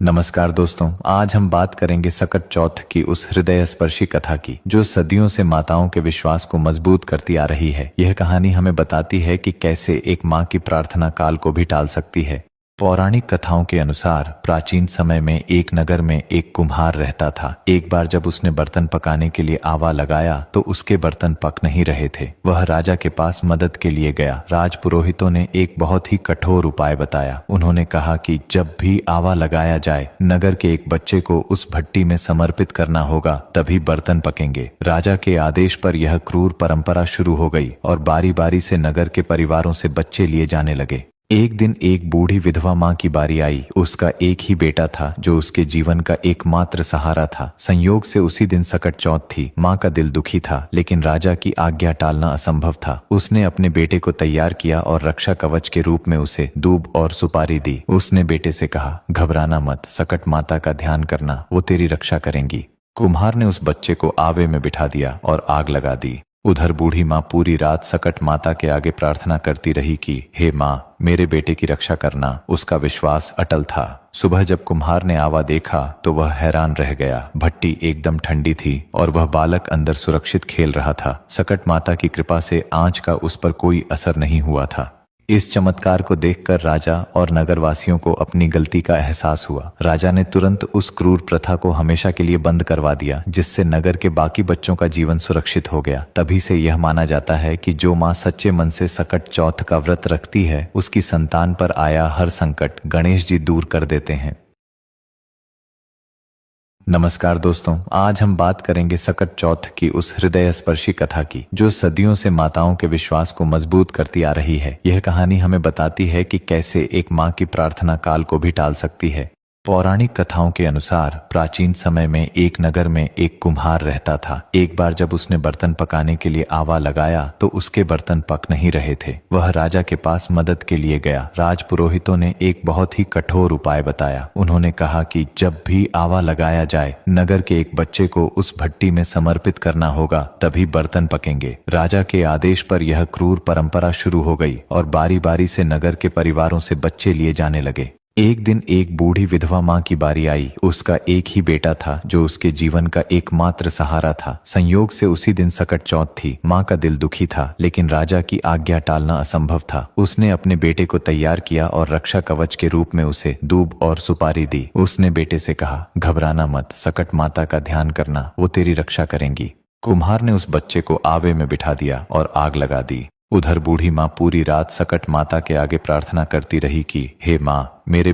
नमस्कार दोस्तों, आज हम बात करेंगे सकट चौथ की उस हृदय स्पर्शी कथा की जो सदियों से माताओं के विश्वास को मजबूत करती आ रही है। यह कहानी हमें बताती है कि कैसे एक माँ की प्रार्थना काल को भी टाल सकती है। पौराणिक कथाओं के अनुसार प्राचीन समय में एक नगर में एक कुम्हार रहता था। एक बार जब उसने बर्तन पकाने के लिए आवा लगाया तो उसके बर्तन पक नहीं रहे थे। वह राजा के पास मदद के लिए गया। राजपुरोहितों ने एक बहुत ही कठोर उपाय बताया। उन्होंने कहा कि जब भी आवा लगाया जाए, नगर के एक बच्चे को उस भट्टी में समर्पित करना होगा, तभी बर्तन पकेंगे। राजा के आदेश पर यह क्रूर परंपरा शुरू हो गई और बारी बारी से नगर के परिवारों से बच्चे लिए जाने लगे। एक दिन एक बूढ़ी विधवा माँ की बारी आई। उसका एक ही बेटा था जो उसके जीवन का एकमात्र सहारा था। संयोग से उसी दिन सकट चौथ थी। माँ का दिल दुखी था, लेकिन राजा की आज्ञा टालना असंभव था। उसने अपने बेटे को तैयार किया और रक्षा कवच के रूप में उसे दूब और सुपारी दी। उसने बेटे से कहा, घबराना मत, सकट माता का ध्यान करना, वो तेरी रक्षा करेंगी। कुम्हार ने उस बच्चे को आवे में बिठा दिया और आग लगा दी। उधर बूढ़ी माँ पूरी रात सकट माता के आगे प्रार्थना करती रही कि हे माँ, मेरे बेटे की रक्षा करना। उसका विश्वास अटल था। सुबह जब कुम्हार ने आवा देखा तो वह हैरान रह गया। भट्टी एकदम ठंडी थी और वह बालक अंदर सुरक्षित खेल रहा था। सकट माता की कृपा से आंच का उस पर कोई असर नहीं हुआ था। इस चमत्कार को देखकर राजा और नगरवासियों को अपनी गलती का एहसास हुआ। राजा ने तुरंत उस क्रूर प्रथा को हमेशा के लिए बंद करवा दिया, जिससे नगर के बाकी बच्चों का जीवन सुरक्षित हो गया। तभी से यह माना जाता है कि जो माँ सच्चे मन से सकट चौथ का व्रत रखती है, उसकी संतान पर आया हर संकट गणेश जी दूर कर देते हैं। नमस्कार दोस्तों, आज हम बात करेंगे सकट चौथ की उस हृदय स्पर्शी कथा की जो सदियों से माताओं के विश्वास को मजबूत करती आ रही है। यह कहानी हमें बताती है कि कैसे एक माँ की प्रार्थना काल को भी टाल सकती है। पौराणिक कथाओं के अनुसार प्राचीन समय में एक नगर में एक कुम्हार रहता था। एक बार जब उसने बर्तन पकाने के लिए आवा लगाया तो उसके बर्तन पक नहीं रहे थे। वह राजा के पास मदद के लिए गया। राजपुरोहितों ने एक बहुत ही कठोर उपाय बताया। उन्होंने कहा कि जब भी आवा लगाया जाए, नगर के एक बच्चे को उस भट्टी में समर्पित करना होगा, तभी बर्तन पकेंगे। राजा के आदेश पर यह क्रूर परंपरा शुरू हो गई और बारी बारी से नगर के परिवारों से बच्चे लिए जाने लगे। एक दिन एक बूढ़ी विधवा माँ की बारी आई। उसका एक ही बेटा था जो उसके जीवन का एकमात्र सहारा था। संयोग से उसी दिन सकट चौथ थी। माँ का दिल दुखी था, लेकिन राजा की आज्ञा टालना असंभव था। उसने अपने बेटे को तैयार किया और रक्षा कवच के रूप में उसे दूब और सुपारी दी। उसने बेटे से कहा, घबराना मत, सकट माता का ध्यान करना, वो तेरी रक्षा करेंगी। कुम्हार ने उस बच्चे को आवे में बिठा दिया और आग लगा दी। उधर बूढ़ी माँ पूरी रात सकट माता के आगे प्रार्थना करती रही कि हे माँ, मेरे